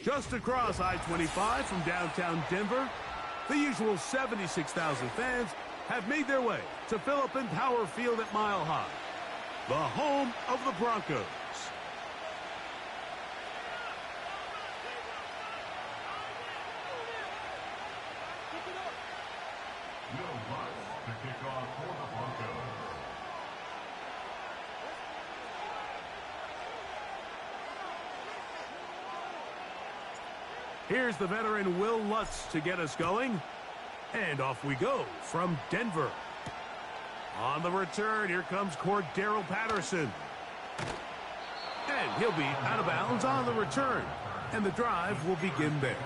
Just across I-25 from downtown Denver, the usual 76,000 fans have made their way to Philip and Power Field at Mile High, the home of the Broncos. To kick off for the Broncos. Here's the veteran Will Lutz to get us going. And off we go from Denver. On the return, here comes Cordero Patterson. And he'll be out of bounds on the return. And the drive will begin there.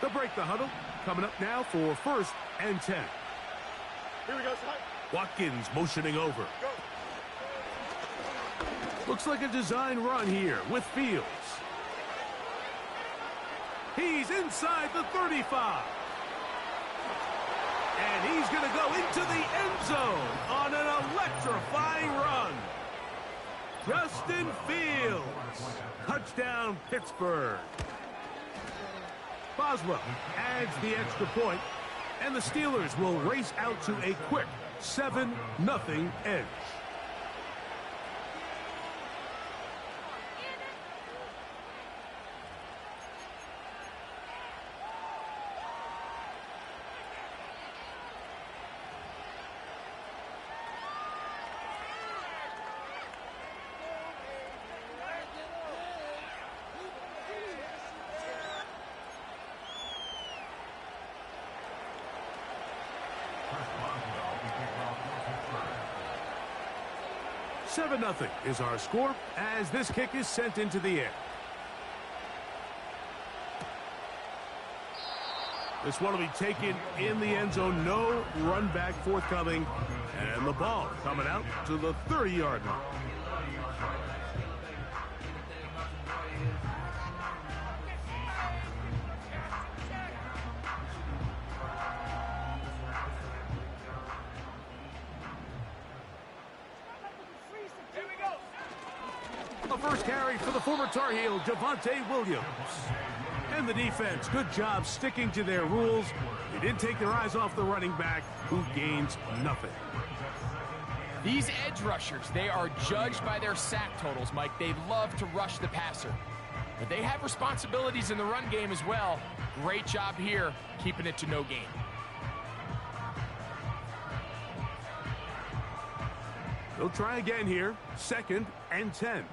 They'll break the huddle. Coming up now for 1st and 10. Here we go, son. Watkins motioning over. Go. Looks like a design run here with Fields. He's inside the 35. And he's going to go into the end zone on an electrifying run. Justin Fields. Touchdown, Pittsburgh. Boswell adds the extra point, and the Steelers will race out to a quick 7-0 edge. Seven 0 is our score as this kick is sent into the air. This one will be taken in the end zone. No run back forthcoming. And the ball coming out to the 30-yard line. A first carry for the former Tar Heel, Javonte Williams. And the defense, good job sticking to their rules. They didn't take their eyes off the running back, who gains nothing. These edge rushers, they are judged by their sack totals, Mike. They love to rush the passer. But they have responsibilities in the run game as well. Great job here, keeping it to no gain. They'll try again here, 2nd and 10.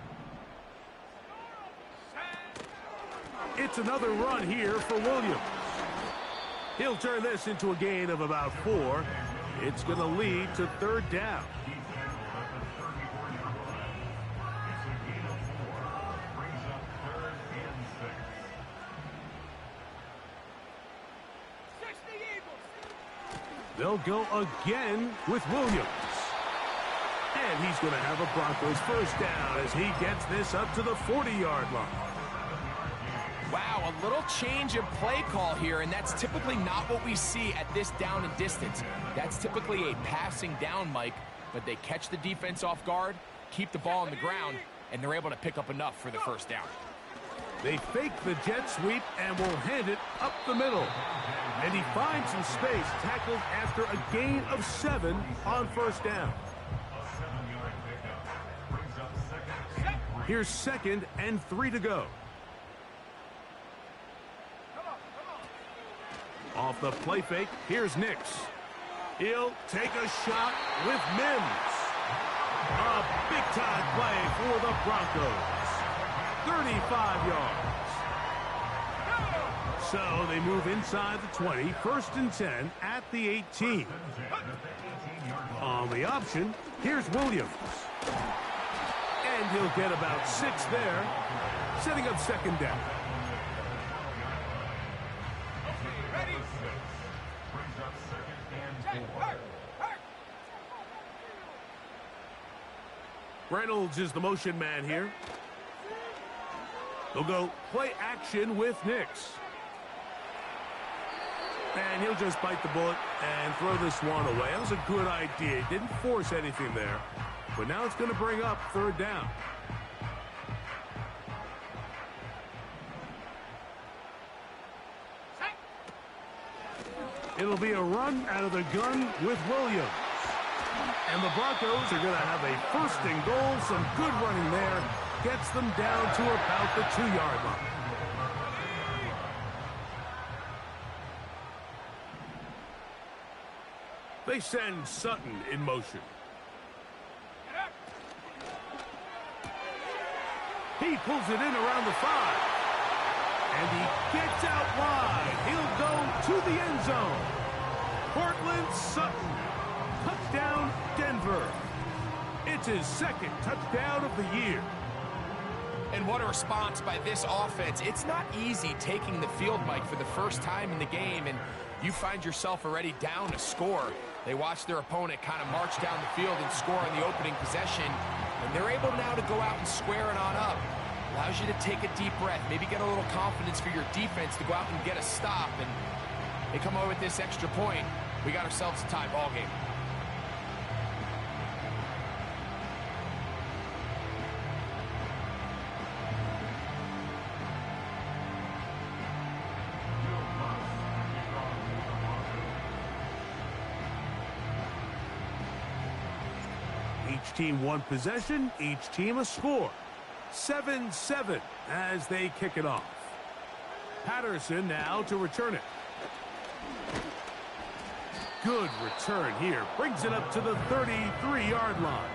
It's another run here for Williams. He'll turn this into a gain of about 4. It's going to lead to 3rd down. They'll go again with Williams. And he's going to have a Broncos first down as he gets this up to the 40-yard line. Wow, a little change of play call here, and that's typically not what we see at this down and distance. That's typically a passing down, Mike, but they catch the defense off guard, keep the ball on the ground, and they're able to pick up enough for the first down. They fake the jet sweep and will hand it up the middle. And he finds some space, tackled after a gain of 7 on first down. Here's 2nd and 3 to go. Off the play fake, here's Nix. He'll take a shot with Mims. A big-time play for the Broncos. 35 yards. So they move inside the 20, 1st and 10 at the 18. On the option, here's Williams. And he'll get about 6 there, setting up 2nd down. Reynolds is the motion man here. They'll go play action with Nix. And he'll just bite the bullet and throw this one away. That was a good idea. He didn't force anything there. But now it's going to bring up third down. It'll be a run out of the gun with Williams. And the Broncos are going to have a first and goal. Some good running there. Gets them down to about the 2-yard line. They send Sutton in motion. He pulls it in around the 5. And he gets out wide. He'll go to the end zone. Cortland Sutton. Touchdown, Denver. It's his second touchdown of the year. And what a response by this offense. It's not easy taking the field, Mike, for the first time in the game, and you find yourself already down a score. They watch their opponent kind of march down the field and score on the opening possession, and they're able now to go out and square it on up. Allows you to take a deep breath, maybe get a little confidence for your defense to go out and get a stop, and they come away with this extra point. We got ourselves a tie ball game. Each team one possession, each team a score. 7-7 as they kick it off. Patterson now to return it. Good return here. Brings it up to the 33-yard line.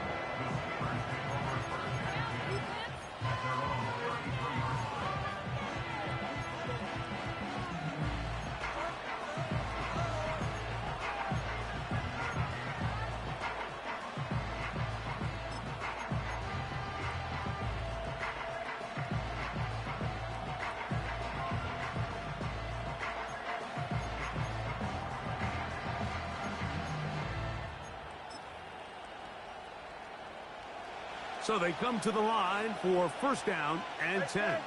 So they come to the line for first down and 10.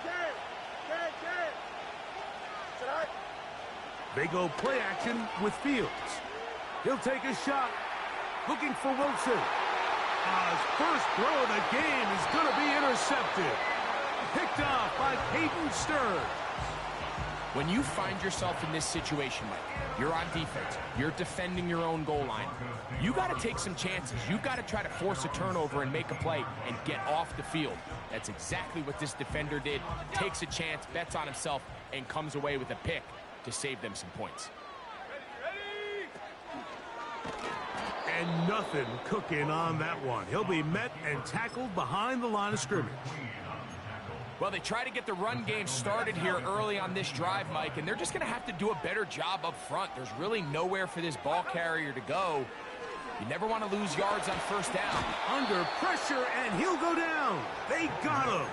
They go play action with Fields. He'll take a shot. Looking for Wilson. His first throw of the game is going to be intercepted. Picked off by Peyton Stearns. When you find yourself in this situation, Mike, you're on defense, you're defending your own goal line, you got to take some chances. You got to try to force a turnover and make a play and get off the field. That's exactly what this defender did. Takes a chance, bets on himself, and comes away with a pick to save them some points. And nothing cooking on that one. He'll be met and tackled behind the line of scrimmage. Well, they try to get the run game started here early on this drive, Mike, and they're just going to have to do a better job up front. There's really nowhere for this ball carrier to go. You never want to lose yards on first down. Under pressure, and he'll go down. They got him.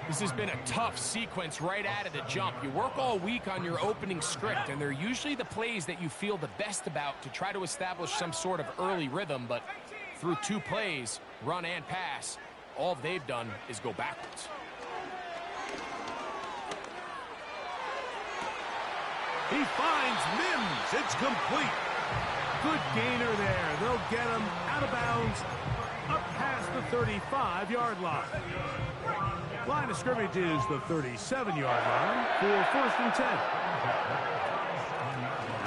This has been a tough sequence right out of the jump. You work all week on your opening script, and they're usually the plays that you feel the best about to try to establish some sort of early rhythm, but through 2 plays, run and pass, all they've done is go backwards. He finds Mims. It's complete. Good gainer there. They'll get him out of bounds up past the 35-yard line. Line of scrimmage is the 37-yard line for first and 10.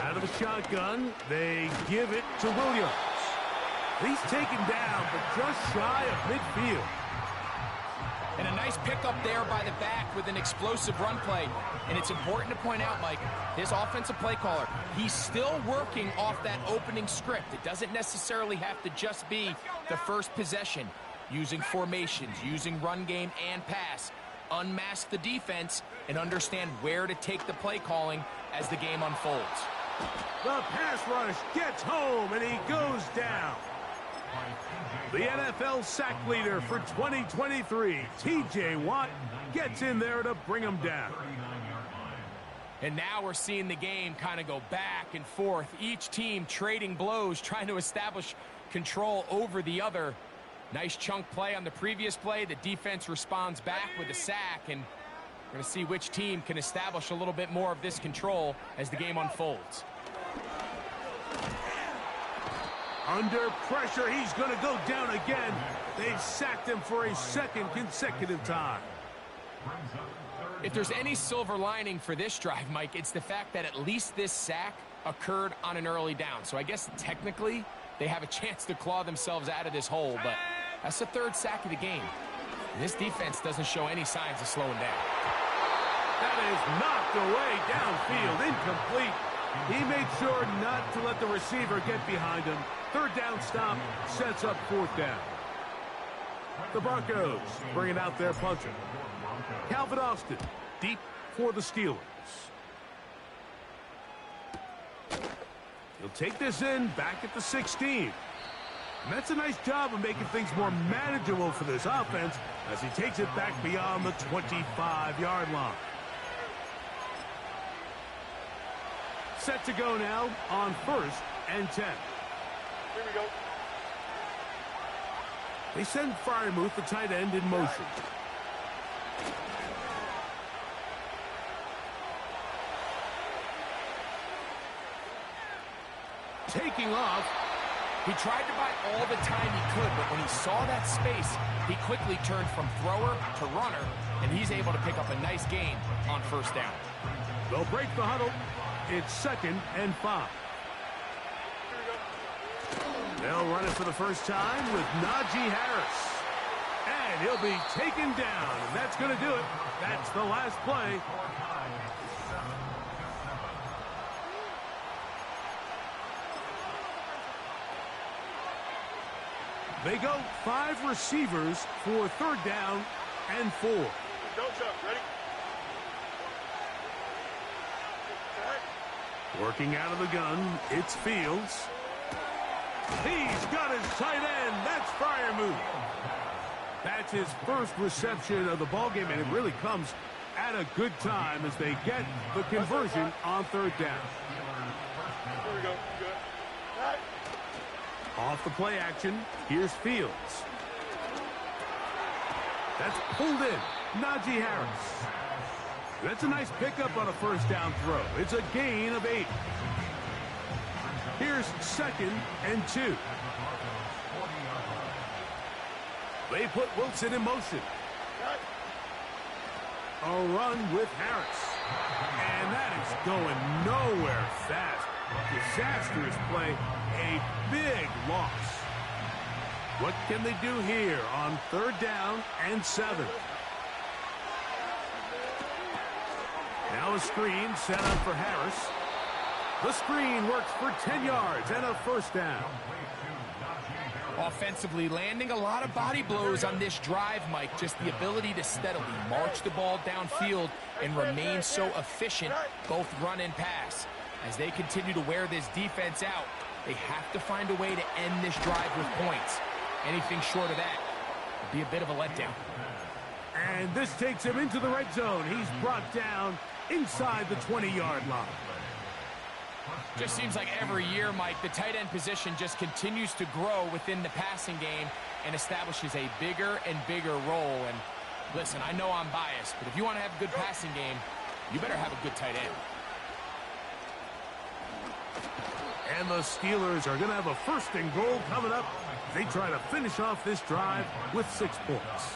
Out of the shotgun, they give it to Williams. He's taken down, but just shy of midfield. And a nice pickup there by the back with an explosive run play. And it's important to point out, Mike, his offensive play caller, he's still working off that opening script. It doesn't necessarily have to just be the first possession. Using formations, using run game and pass. Unmask the defense and understand where to take the play calling as the game unfolds. The pass rush gets home, and he goes down. The NFL sack leader for 2023, T.J. Watt, gets in there to bring him down. And now we're seeing the game kind of go back and forth. Each team trading blows, trying to establish control over the other. Nice chunk play on the previous play. The defense responds back with a sack, and We're going to see which team can establish a little bit more of this control as the game unfolds. Under pressure, he's going to go down again. They've sacked him for a second consecutive time. If there's any silver lining for this drive, Mike, it's the fact that at least this sack occurred on an early down. So I guess technically they have a chance to claw themselves out of this hole, but that's the third sack of the game. And this defense doesn't show any signs of slowing down. That is knocked away downfield, incomplete. He made sure not to let the receiver get behind him. Third down stop sets up fourth down. The Broncos bringing out their puncher. Calvin Austin deep for the Steelers. He'll take this in back at the 16. And that's a nice job of making things more manageable for this offense as he takes it back beyond the 25-yard line. Set to go now on 1st and 10. Here we go. They send Freiermuth, the tight end, in motion. Taking off. He tried to buy all the time he could, but when he saw that space, he quickly turned from thrower to runner, and he's able to pick up a nice gain on first down. They'll break the huddle. It's 2nd and 5. They'll run it for the first time with Najee Harris. And he'll be taken down. And that's going to do it. That's the last play. They go 5 receivers for 3rd down and 4. Go, Chuck. Ready? Working out of the gun, it's Fields. He's got his tight end. That's Freiermuth. That's his first reception of the ballgame, and it really comes at a good time as they get the conversion on 3rd down. Here we go. Good. Right. Off the play action, here's Fields. That's pulled in. Najee Harris. That's a nice pickup on a first down throw. It's a gain of 8. Here's 2nd and 2. They put Wilson in motion. A run with Harris. And that is going nowhere fast. Disastrous play. A big loss. What can they do here on 3rd down and 7? Now a screen set up for Harris. The screen works for 10 yards and a first down. Offensively, landing a lot of body blows on this drive, Mike. Just the ability to steadily march the ball downfield and remain so efficient, both run and pass. As they continue to wear this defense out, they have to find a way to end this drive with points. Anything short of that would be a bit of a letdown. And this takes him into the red zone. He's brought down inside the 20-yard line. Just seems like every year, Mike, the tight end position just continues to grow within the passing game and establishes a bigger and bigger role. And listen, I know I'm biased, but if you want to have a good passing game, you better have a good tight end. And the Steelers are going to have a 1st and goal coming up. They try to finish off this drive with 6 points.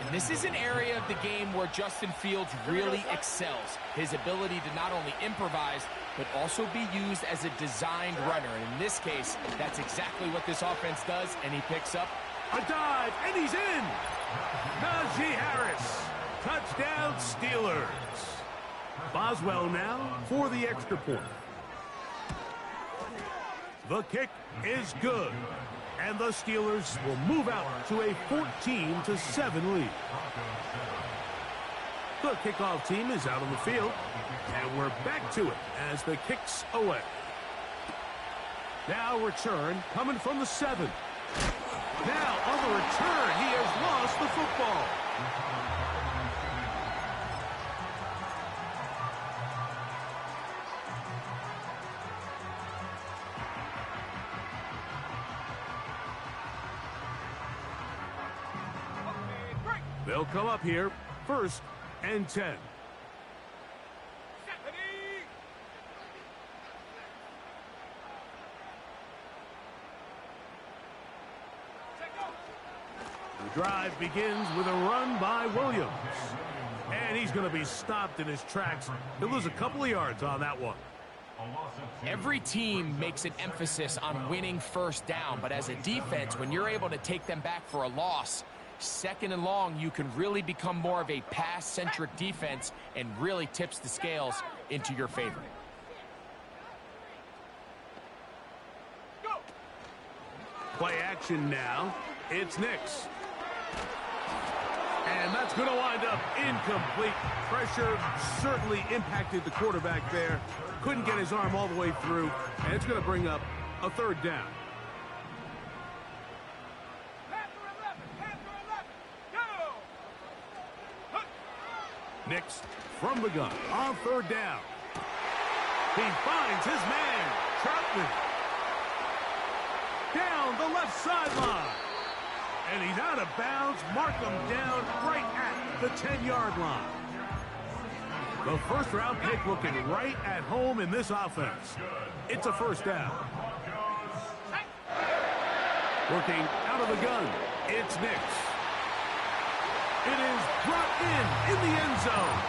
And this is an area of the game where Justin Fields really excels. His ability to not only improvise, but also be used as a designed runner. And in this case, that's exactly what this offense does, and he picks up a dive, and he's in. Najee Harris. Touchdown, Steelers. Boswell now for the extra point. The kick is good. And the Steelers will move out to a 14-7 lead. The kickoff team is out on the field. And we're back to it as the kick's away. Now return coming from the 7. Now on the return, he has lost the football. They'll come up here. First and 10. The drive begins with a run by Williams. And he's going to be stopped in his tracks. He'll lose a couple of yards on that one. Every team makes an emphasis on winning first down, but as a defense, when you're able to take them back for a loss, second and long, you can really become more of a pass-centric defense and really tips the scales into your favor. Play action now. It's Nix. And that's going to wind up incomplete. Pressure certainly impacted the quarterback there. Couldn't get his arm all the way through. And it's going to bring up a third down. Nix from the gun on third down. He finds his man, Troutman. Down the left sideline. And he's out of bounds. Mark him down right at the 10-yard line. The first-round pick looking right at home in this offense. It's a first down. Working out of the gun, it's Nix. It is brought in the end zone.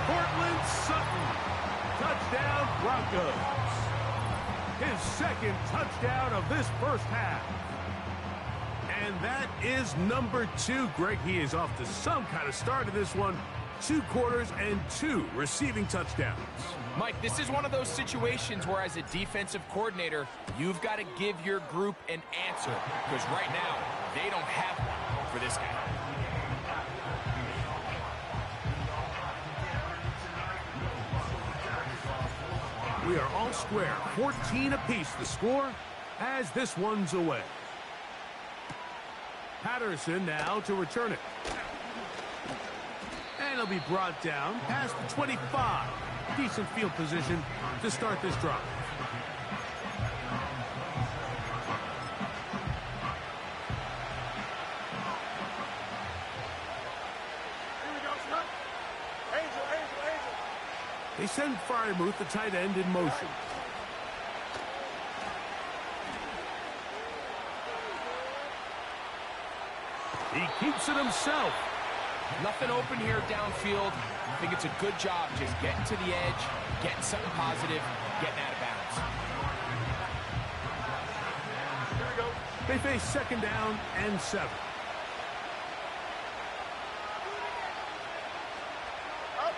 Cortland Sutton. Touchdown, Broncos. His second touchdown of this first half. And that is number 2. Greg, he is off to some kind of start in this one. 2 quarters and 2 receiving touchdowns. Mike, this is one of those situations where as a defensive coordinator, you've got to give your group an answer. Because right now, they don't have one for this guy. We are all square. 14 apiece the score as this one's away. Patterson now to return it. And he'll be brought down past the 25. Decent field position to start this drive. Here we go, son. Angel. They send Freiermuth, the tight end, in motion. He keeps it himself. Nothing open here downfield. I think it's a good job just getting to the edge, getting something positive, getting out of bounds. Here we go. They face second down and 7. Up.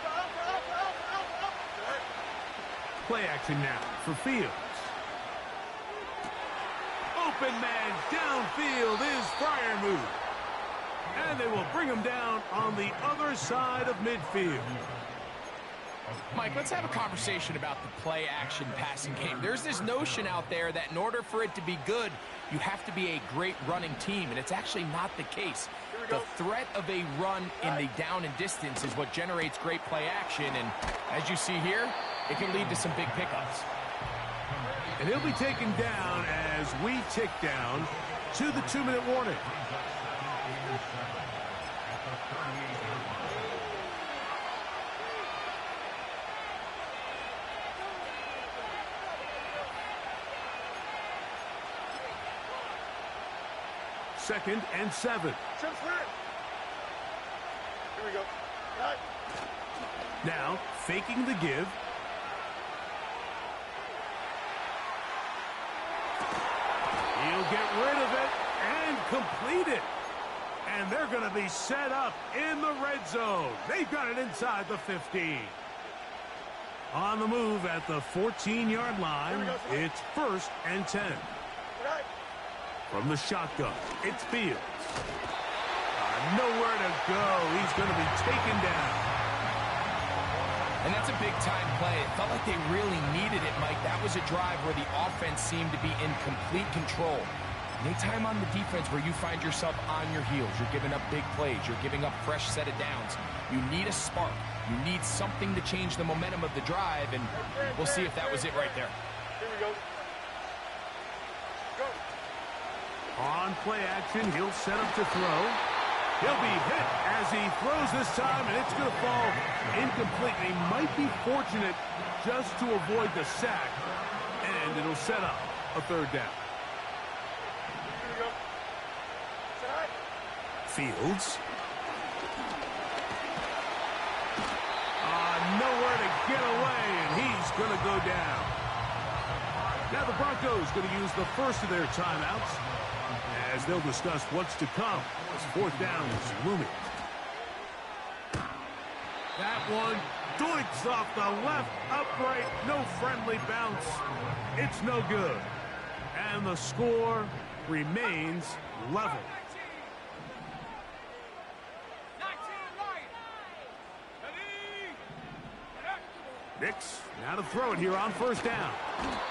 Play action now for Fields. Open man downfield is Freiermuth. And they will bring him down on the other side of midfield. Mike, let's have a conversation about the play-action passing game. There's this notion out there that in order for it to be good, you have to be a great running team, and it's actually not the case. The threat of a run in the down and distance is what generates great play action, and as you see here, it can lead to some big pickups. And he'll be taken down as we tick down to the 2-minute warning. Second and 7. Here we go. Right. Now, faking the give. He'll get rid of it and complete it. And they're going to be set up in the red zone. They've got it inside the 15. On the move at the 14-yard line, it's first and 10. Right. From the shotgun, it's Fields. Nowhere to go. He's going to be taken down. And that's a big-time play. It felt like they really needed it, Mike. That was a drive where the offense seemed to be in complete control. Anytime on the defense where you find yourself on your heels, you're giving up big plays, you're giving up fresh set of downs, you need a spark. You need something to change the momentum of the drive, and we'll see if that was it right there. Here we go. Go. On play action, he'll set up to throw. He'll be hit as he throws this time, and it's going to fall incomplete. He might be fortunate just to avoid the sack, and it'll set up a third down. Here we go. Sack. Fields. Nowhere to get away, and he's going to go down. Now the Broncos going to use the first of their timeouts as they'll discuss what's to come as fourth down is looming. That one doinks off the left upright, no friendly bounce. It's no good. And the score remains level. Nix now to throw it here on first down.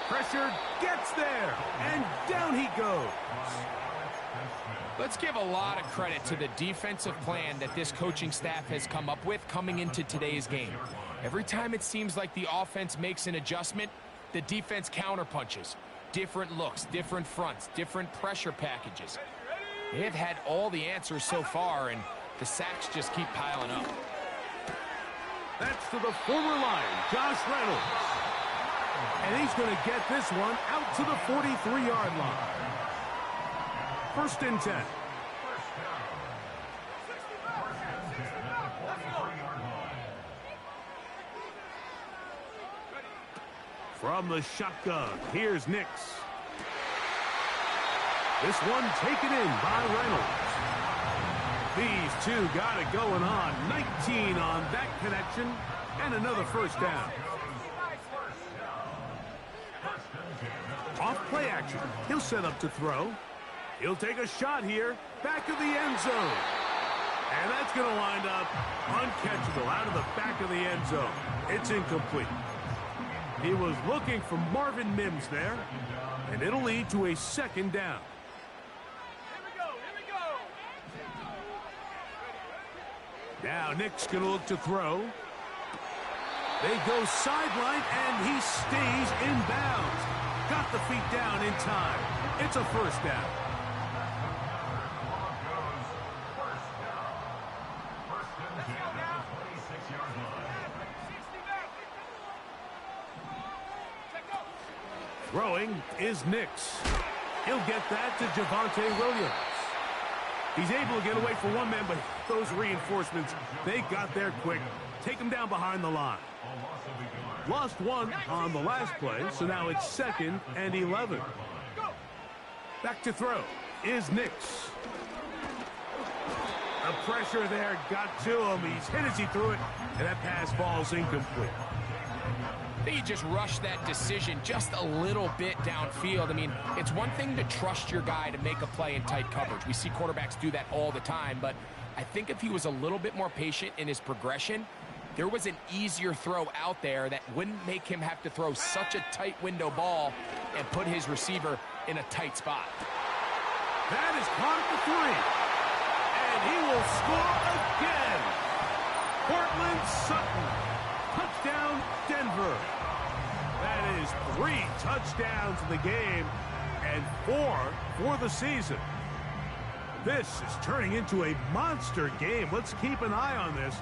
Pressure gets there, and down he goes. Let's give a lot of credit to the defensive plan that this coaching staff has come up with coming into today's game. Every time it seems like the offense makes an adjustment, the defense counterpunches. Different looks, different fronts, different pressure packages. They have had all the answers so far, and the sacks just keep piling up. That's to the former Lion, Josh Reynolds. And he's going to get this one out to the 43-yard line. First and 10. From the shotgun, here's Nix. This one taken in by Reynolds. These two got it going on. 19 on that connection, and another first down. Off play action. He'll set up to throw. He'll take a shot here. Back of the end zone. And that's going to wind up uncatchable out of the back of the end zone. It's incomplete. He was looking for Marvin Mims there, and it'll lead to a second down. Now Nick's going to look to throw. They go sideline, and he stays in bounds. Got the feet down in time. It's a first down. Throwing is Nix. He'll get that to Javonte Williams. He's able to get away from one man, but those reinforcements, they got there quick. Take him down behind the line. Lost one on the last play, so now it's 2nd and 11. Back to throw is Nix. The pressure there got to him. He's hit as he threw it, and that pass falls incomplete. I think he just rushed that decision just a little bit downfield. I mean, it's one thing to trust your guy to make a play in tight coverage. We see quarterbacks do that all the time, but I think if he was a little bit more patient in his progression, there was an easier throw out there that wouldn't make him have to throw such a tight window ball and put his receiver in a tight spot. That is caught at the 3. And he will score again. Cortland Sutton. Touchdown, Denver. That is 3 touchdowns in the game and 4 for the season. This is turning into a monster game. Let's keep an eye on this.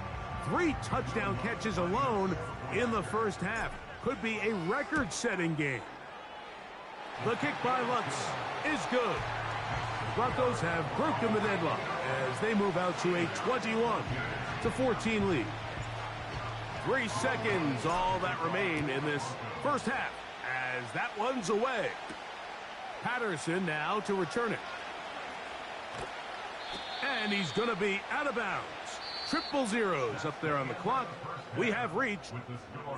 3 touchdown catches alone in the first half. Could be a record-setting game. The kick by Lutz is good. The Broncos have broken the deadlock as they move out to a 21-14 lead. 3 seconds, all that remain in this first half as that one's away. Patterson now to return it. And he's going to be out of bounds. Triple zeros up there on the clock. We have reached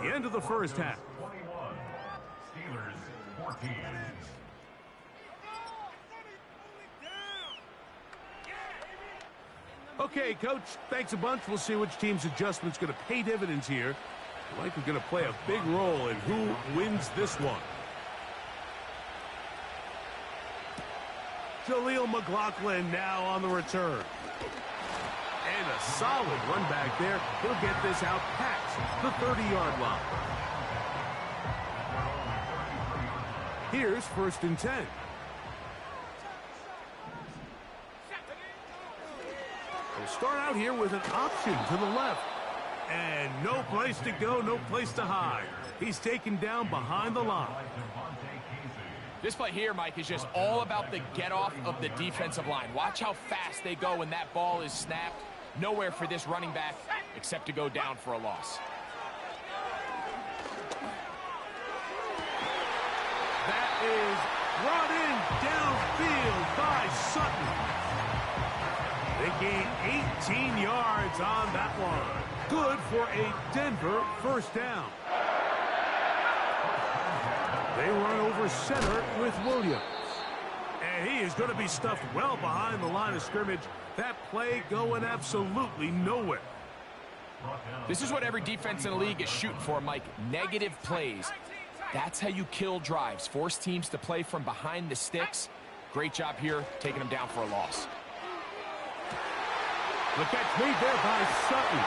the end of the first half. Steelers 14. Okay, Coach, thanks a bunch. We'll see which team's adjustment's going to pay dividends here. Likely going to play a big role in who wins this one. Jaleel McLaughlin now on the return. And a solid run back there. He'll get this out past the 30-yard line. Here's 1st and 10. We'll start out here with an option to the left. And no place to go, no place to hide. He's taken down behind the line. This play here, Mike, is just all about the get-off of the defensive line. Watch how fast they go when that ball is snapped. Nowhere for this running back except to go down for a loss. That is brought in downfield by Sutton. They gain 18 yards on that one. Good for a Denver first down. They run over center with Williams. And he is going to be stuffed well behind the line of scrimmage. That play going absolutely nowhere. This is what every defense in the league is shooting for, Mike. Negative plays. That's how you kill drives. Force teams to play from behind the sticks. Great job here, taking them down for a loss. The catch made there by Sutton.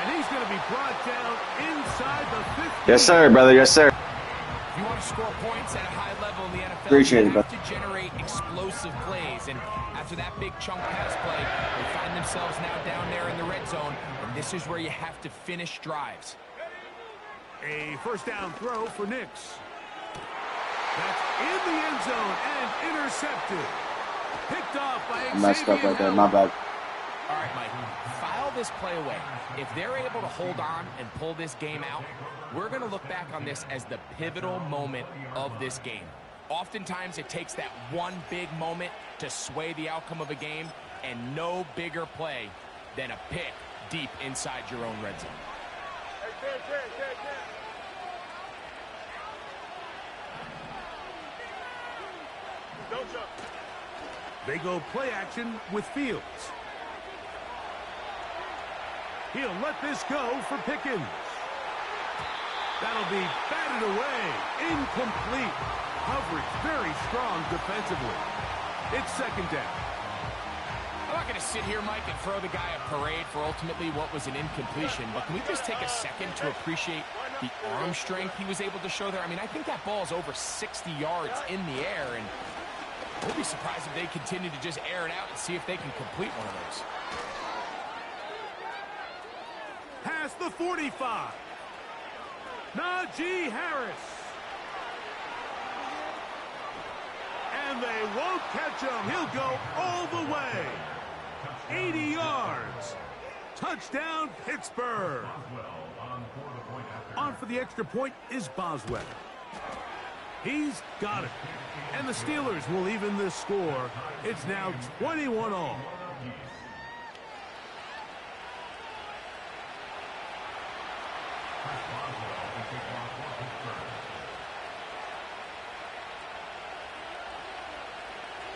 And he's going to be brought down inside the 50. Yes, sir, brother. Yes, sir. If you want to score points at a high level in the NFL, Appreciate you it, have to generate explosive plays. And after that big chunk pass play, they find themselves now down there in the red zone. And this is where you have to finish drives. A first down throw for Nix. That's in the end zone and intercepted. Picked off by Xavier. Messed up right there. My bad. All right, Mike, file this play away. If they're able to hold on and pull this game out, we're going to look back on this as the pivotal moment of this game. Oftentimes, it takes that one big moment to sway the outcome of a game, and no bigger play than a pick deep inside your own red zone. Don't jump. They go play action with Fields. He'll let this go for Pickens. That'll be batted away. Incomplete. Coverage very strong defensively. It's second down. I'm not going to sit here, Mike, and throw the guy a parade for ultimately what was an incompletion, but can we just take a second to appreciate the arm strength he was able to show there? I mean, I think that ball is over 60 yards in the air, and we'll be surprised if they continue to just air it out and see if they can complete one of those. Past the 45. Najee Harris. And they won't catch him. He'll go all the way. 80 yards. Touchdown, Pittsburgh. On for the extra point is Boswell. He's got it. And the Steelers will even this score. It's now 21 all.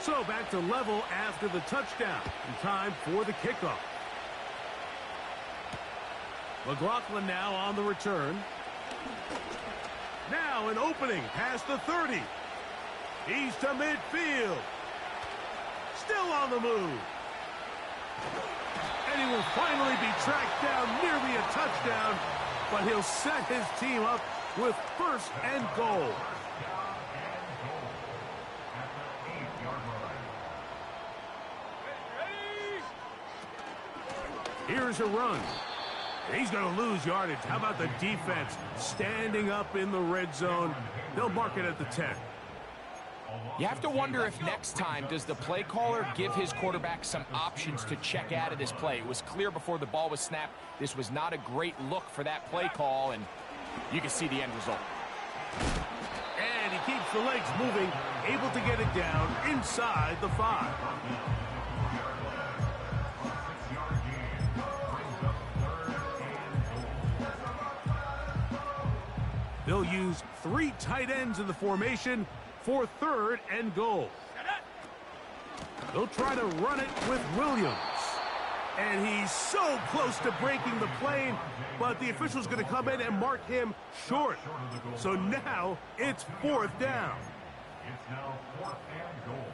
So back to level after the touchdown. And time for the kickoff. McLaughlin now on the return. Now an opening past the 30. He's to midfield. Still on the move. And he will finally be tracked down, nearly a touchdown. But he'll set his team up with first and goal. Here's a run. He's going to lose yardage. How about the defense standing up in the red zone? They'll mark it at the 10. You have to wonder if next time does the play caller give his quarterback some options to check out of this play. It was clear before the ball was snapped. This was not a great look for that play call, and you can see the end result. And he keeps the legs moving, able to get it down inside the 5. They'll use 3 tight ends in the formation for third and goal. They'll try to run it with Williams. And he's so close to breaking the plane, but the official's going to come in and mark him short. So now it's 4th down. It's now 4th and goal.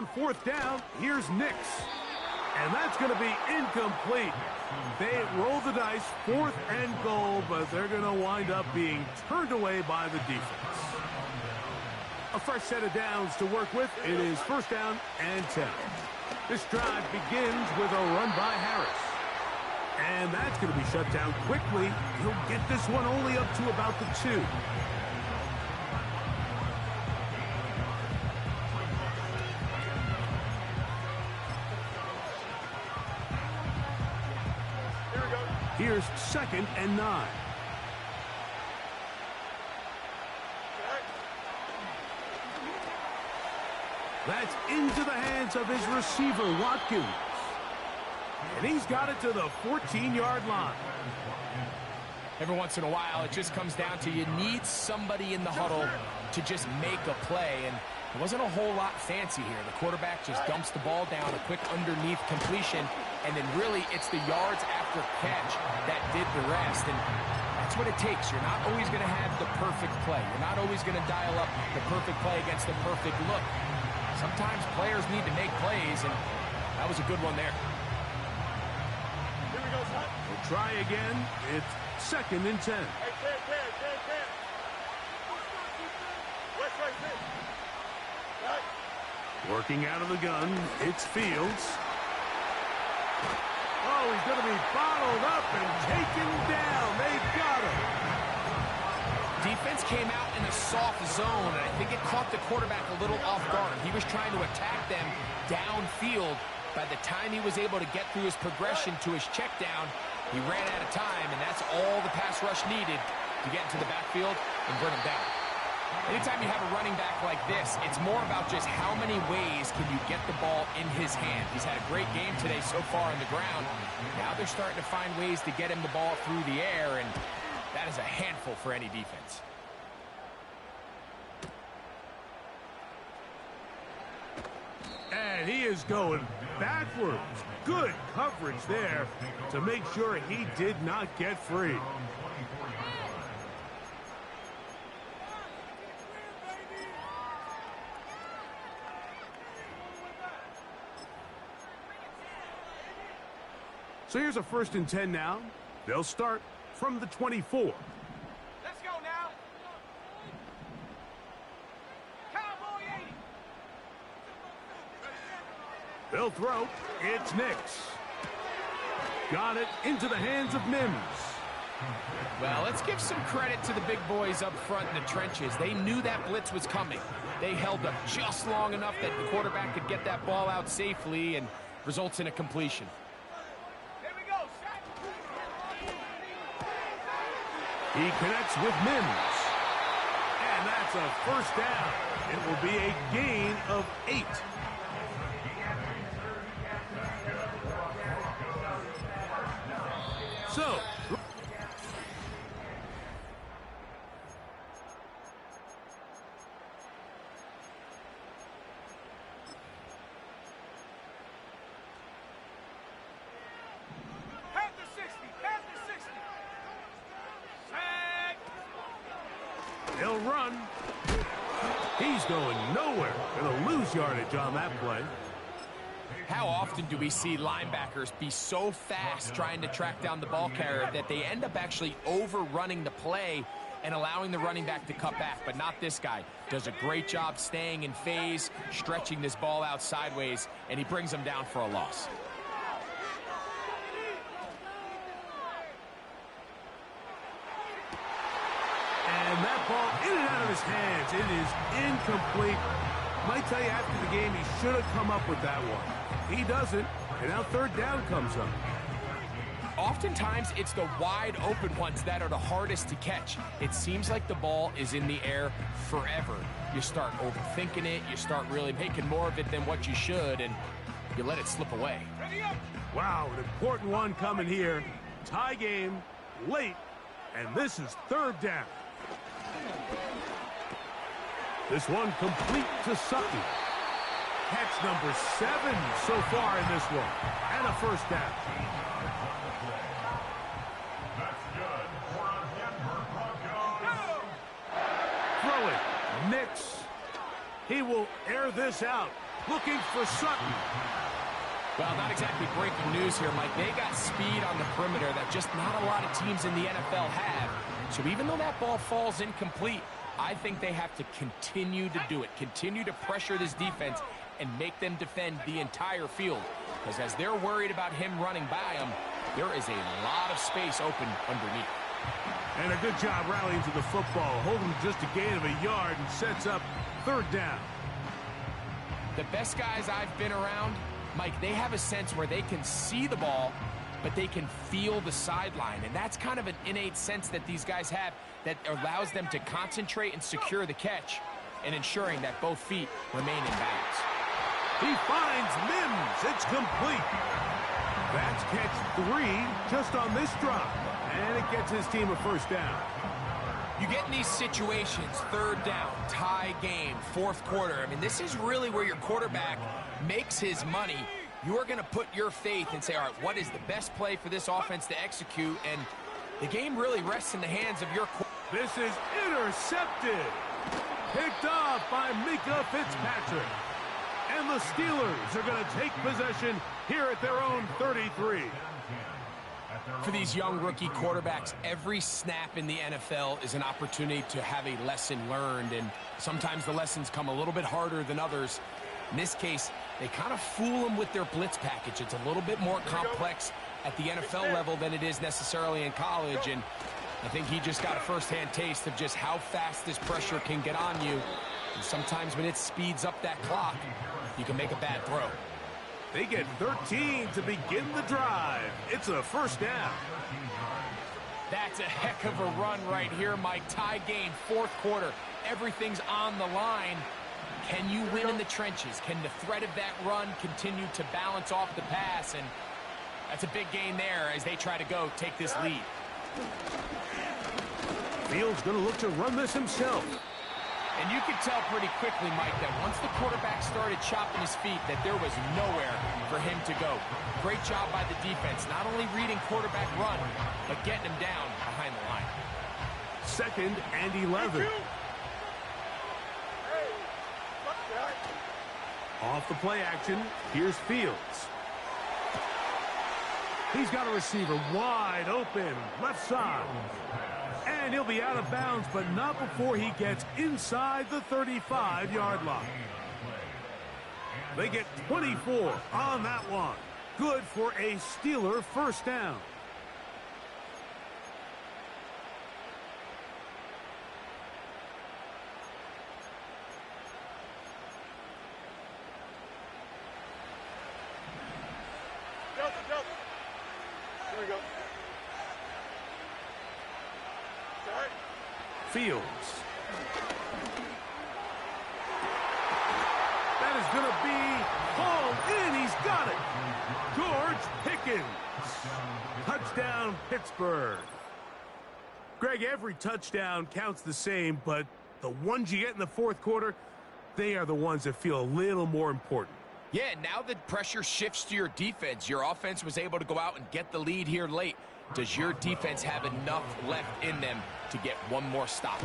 on fourth down. Here's Nix. And that's going to be incomplete. They roll the dice, 4th and goal, but they're going to wind up being turned away by the defense. A fresh set of downs to work with. It is 1st down and 10. This drive begins with a run by Harris. And that's going to be shut down quickly. He'll get this one only up to about the 2. Here's 2nd and 9. That's into the hands of his receiver, Watkins. And he's got it to the 14-yard line. Every once in a while, it just comes down to you need somebody in the huddle to just make a play. And it wasn't a whole lot fancy here. The quarterback just dumps the ball down, a quick underneath completion, and then really it's the yards after catch that did the rest. And that's what it takes. You're not always going to have the perfect play. You're not always going to dial up the perfect play against the perfect look. Sometimes players need to make plays, and that was a good one there. Here we go, son. We'll try again. It's 2nd and 10. Hey, 10. West right there. Right. Working out of the gun, it's Fields. Oh, he's going to be bottled up and taken down. They got him. Defense came out in a soft zone, and I think it caught the quarterback a little off guard. He was trying to attack them downfield. By the time he was able to get through his progression to his check down, he ran out of time, and that's all the pass rush needed to get into the backfield and bring him down. Anytime you have a running back like this, it's more about just how many ways can you get the ball in his hand. He's had a great game today so far on the ground. Now they're starting to find ways to get him the ball through the air, and that is a handful for any defense. And he is going backwards. Good coverage there to make sure he did not get free. So here's a 1st and 10 now. They'll start from the 24. Let's go now. Cowboy 80. They'll throw. It's Nix. Got it into the hands of Mims. Well, let's give some credit to the big boys up front in the trenches. They knew that blitz was coming. They held up just long enough that the quarterback could get that ball out safely and results in a completion. Here we go, set. He connects with Mims. And that's a 1st down. It will be a gain of 8. So, Pass the 60. Pass the 60. Sack. he'll run. He's going nowhere. Going to lose yardage on that play. How often do we see linebackers be so fast trying to track down the ball carrier that they end up actually overrunning the play and allowing the running back to cut back? But not this guy. Does a great job staying in phase, stretching this ball out sideways, and he brings him down for a loss. And that ball in and out of his hands. It is incomplete. Might tell you after the game he should have come up with that one. He doesn't, and now 3rd down comes up. Oftentimes, it's the wide open ones that are the hardest to catch. It seems like the ball is in the air forever. You start overthinking it, you start really making more of it than what you should, and you let it slip away. Ready up. Wow, an important one coming here. Tie game, late, and this is 3rd down. This one complete to Sutton. Catch number 7 so far in this one. And a 1st down. That's good for a Denver Broncos. Throwing. Nix. He will air this out. Looking for Sutton. Well, not exactly breaking news here, Mike. They got speed on the perimeter that just not a lot of teams in the NFL have. So even though that ball falls incomplete, I think they have to continue to do it. Continue to pressure this defense and make them defend the entire field. Because as they're worried about him running by them, there is a lot of space open underneath. And a good job rallying to the football. Holding just a gain of a yard and sets up third down. The best guys I've been around, Mike, they have a sense where they can see the ball, but they can feel the sideline. And that's kind of an innate sense that these guys have that allows them to concentrate and secure the catch and ensuring that both feet remain in bounds. He finds Mims. It's complete. That's catch 3 just on this drop. And it gets his team a first down. You get in these situations, third down, tie game, fourth quarter. I mean, this is really where your quarterback makes his money. You are going to put your faith and say, all right, what is the best play for this offense to execute? And the game really rests in the hands of your quarterback. This is intercepted. Picked off by Mika Fitzpatrick. And the Steelers are going to take possession here at their own 33. For these young rookie quarterbacks, every snap in the NFL is an opportunity to have a lesson learned, and sometimes the lessons come a little bit harder than others. In this case, they kind of fool them with their blitz package. It's a little bit more complex at the NFL level than it is necessarily in college, and I think he just got a first-hand taste of just how fast this pressure can get on you. And sometimes when it speeds up that clock, you can make a bad throw. They get 13 to begin the drive. It's a first down. That's a heck of a run right here, Mike. Tie game, fourth quarter. Everything's on the line. Can you win in the trenches? Can the threat of that run continue to balance off the pass? And that's a big gain there as they try to go take this lead. Fields going to look to run this himself. And you could tell pretty quickly, Mike, that once the quarterback started chopping his feet, that there was nowhere for him to go. Great job by the defense, not only reading quarterback run, but getting him down behind the line. 2nd and 11. Off the play action, here's Fields. He's got a receiver wide open, left side. And he'll be out of bounds, but not before he gets inside the 35-yard line. They get 24 on that one. Good for a Steeler first down. Here we go. Fields. That is going to be hauled in. He's got it. George Pickens. Touchdown, Pittsburgh. Greg, every touchdown counts the same, but the ones you get in the fourth quarter, they are the ones that feel a little more important. Yeah, now the pressure shifts to your defense. Your offense was able to go out and get the lead here late. Does your defense have enough left in them to get one more stop?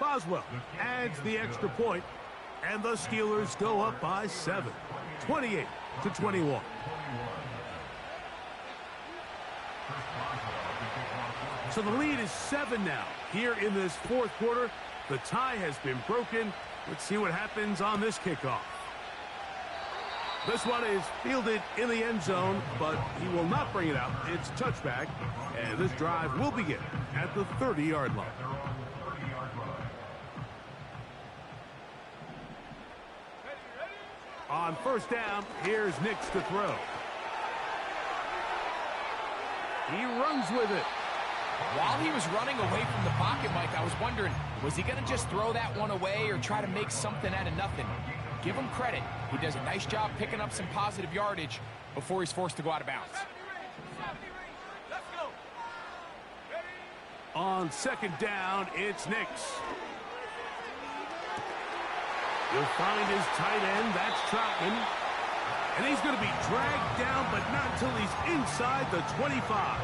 Boswell adds the extra point, and the Steelers go up by 7, 28-21. So the lead is 7 now. Here in this fourth quarter, the tie has been broken. Let's see what happens on this kickoff. This one is fielded in the end zone, but he will not bring it out. It's touchback, and this drive will begin at the 30-yard line. On first down, here's Nix to throw. He runs with it. While he was running away from the pocket, Mike, I was wondering, was he going to just throw that one away or try to make something out of nothing? Give him credit. He does a nice job picking up some positive yardage before he's forced to go out of bounds. On second down, it's Nix. He'll find his tight end. That's Troutman. And he's going to be dragged down, but not until he's inside the 25.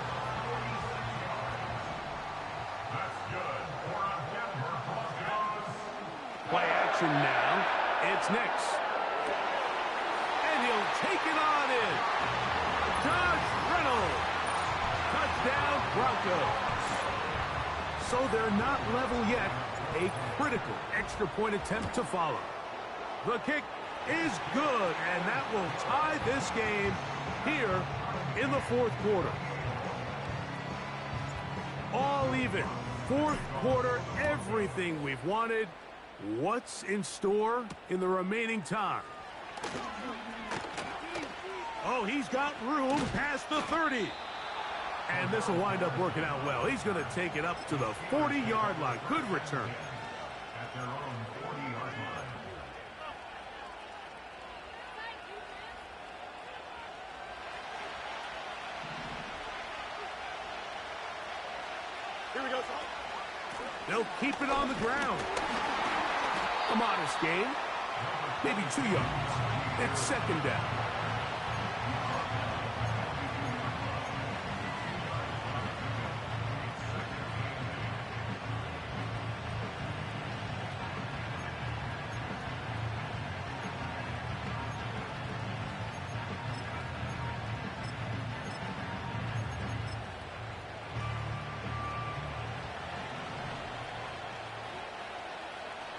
Play action now. It's It's Nix. And he'll take it on in. Josh Reynolds. Touchdown, Broncos. So they're not level yet. A critical extra point attempt to follow. The kick is good, and that will tie this game here in the fourth quarter. All even. Fourth quarter, everything we've wanted. What's in store in the remaining time? Oh, he's got room past the 30. And this will wind up working out well. He's going to take it up to the 40-yard line. Good return. At their own 40-yard line. Here we go, son. They'll keep it on the ground. A modest gain. Maybe 2 yards. It's second down.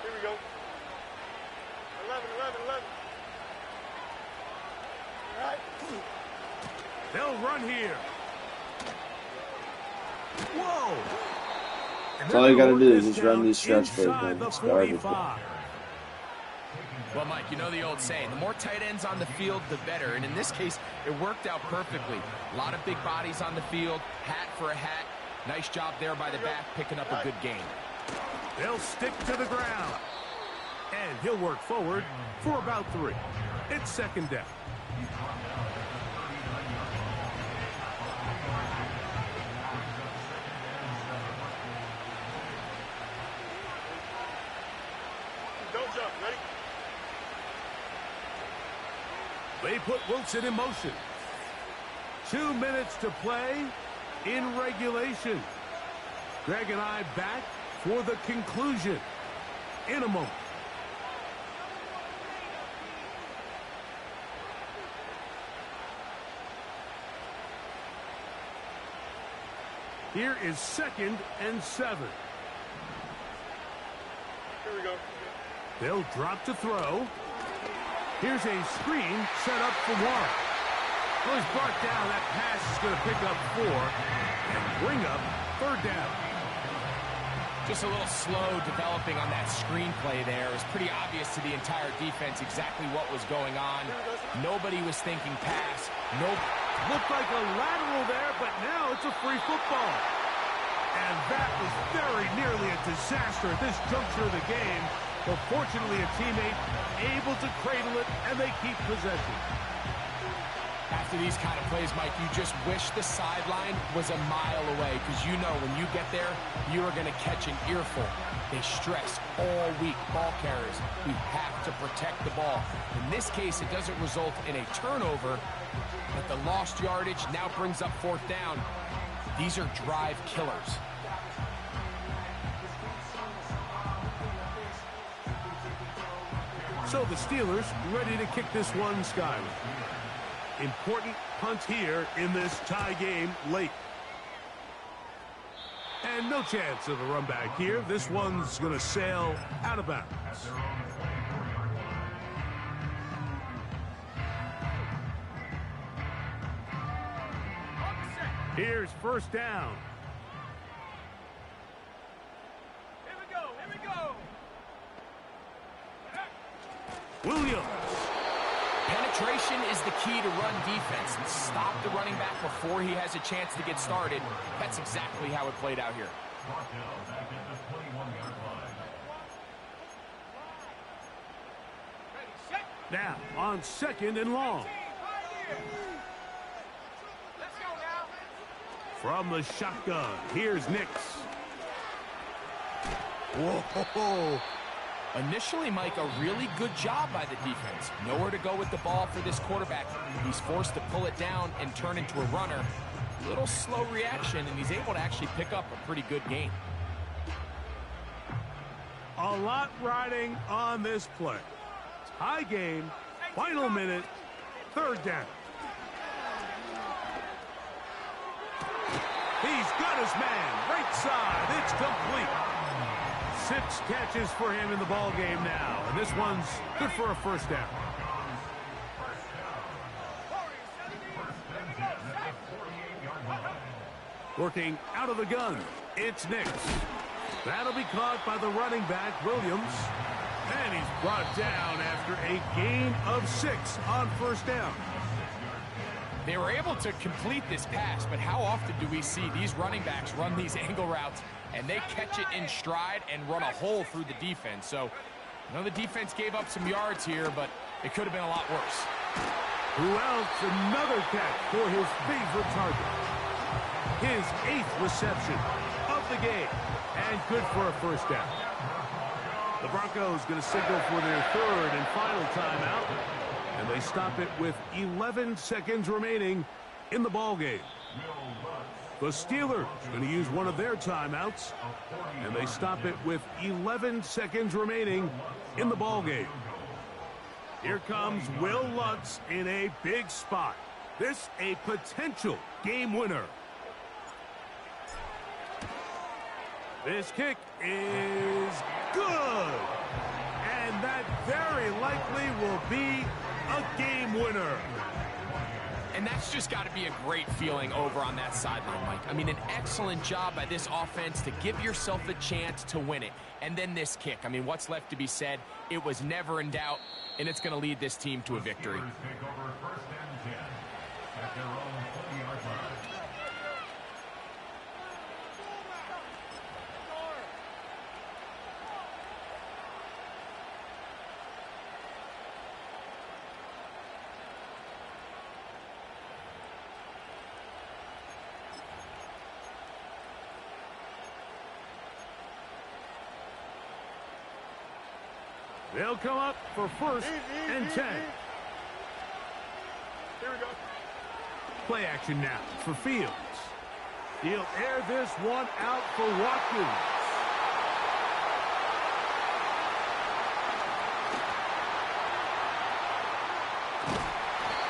Here we go. 11. All right. They'll run here. Whoa! That's all you got to do is just run these stretch plays, man. Inside the It's garbage. 45. Well, Mike, you know the old saying, the more tight ends on the field, the better. And in this case, it worked out perfectly. A lot of big bodies on the field, hat for a hat. Nice job there by the back, picking up a good gain. They'll stick to the ground. And he'll work forward for about 3. It's second down. Don't jump. Ready? They put Wilson in motion. 2 minutes to play in regulation. Greg and I back for the conclusion in a moment. Here is 2nd and 7. Here we go. They'll drop to throw. Here's a screen set up for Warren. Well, he's brought down. That pass is going to pick up 4 and bring up 3rd down. Just a little slow developing on that screenplay there. It was pretty obvious to the entire defense exactly what was going on. Nobody was thinking pass. Nope. Looked like a lateral there, but now it's a free football. And that was very nearly a disaster at this juncture of the game. But fortunately, a teammate able to cradle it, and they keep possession. After these kind of plays, Mike, you just wish the sideline was a mile away, because you know when you get there, you are going to catch an earful. They stress all week, ball carriers. We have to protect the ball. In this case, it doesn't result in a turnover, but the lost yardage now brings up 4th down. These are drive killers. So the Steelers ready to kick this one skyward. Important punt here in this tie game late. And no chance of a run back here. This one's going to sail out of bounds. Here's 1st down. Here we go. Williams. Penetration is the key to run defense. Stop the running back before he has a chance to get started. That's exactly how it played out here. Brought down back at the 21-yard line. Now on 2nd and long. From the shotgun, here's Nix. Whoa. Initially, Mike, a really good job by the defense. Nowhere to go with the ball for this quarterback. He's forced to pull it down and turn into a runner. Little slow reaction, and he's able to actually pick up a pretty good gain. A lot riding on this play. High gain. Final minute. Third down. He's got his man. Right side. It's complete. 6 catches for him in the ball game now. And this one's good for a first down. Working out of the gun. It's Nix. That'll be caught by the running back, Williams. And he's brought down after a gain of 6 on first down. They were able to complete this pass, but how often do we see these running backs run these angle routes and they catch it in stride and run a hole through the defense? So, I know the defense gave up some yards here, but it could have been a lot worse. Who else? Another catch for his favorite target. His 8th reception of the game, and good for a first down. The Broncos going to signal for their 3rd and final timeout, and they stop it with 11 seconds remaining in the ball game. The Steelers going to use one of their timeouts, and they stop it with 11 seconds remaining in the ball game. Here comes Will Lutz in a big spot. This a potential game winner. This kick is good. And that very likely will be a game winner. And that's just got to be a great feeling over on that sideline, Mike. I mean, an excellent job by this offense to give yourself a chance to win it. And then this kick. I mean, what's left to be said? It was never in doubt, and it's going to lead this team to a victory. Take over 1st and 10 at their own 20-yard line. They'll come up for 1st and 10. Here we go. Play action now for Fields. He'll air this one out for Watkins.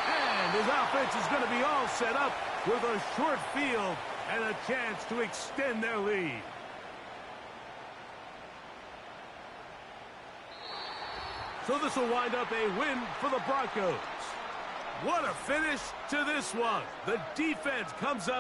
And his offense is going to be all set up with a short field and a chance to extend their lead. So this will wind up a win for the Broncos. What a finish to this one. The defense comes up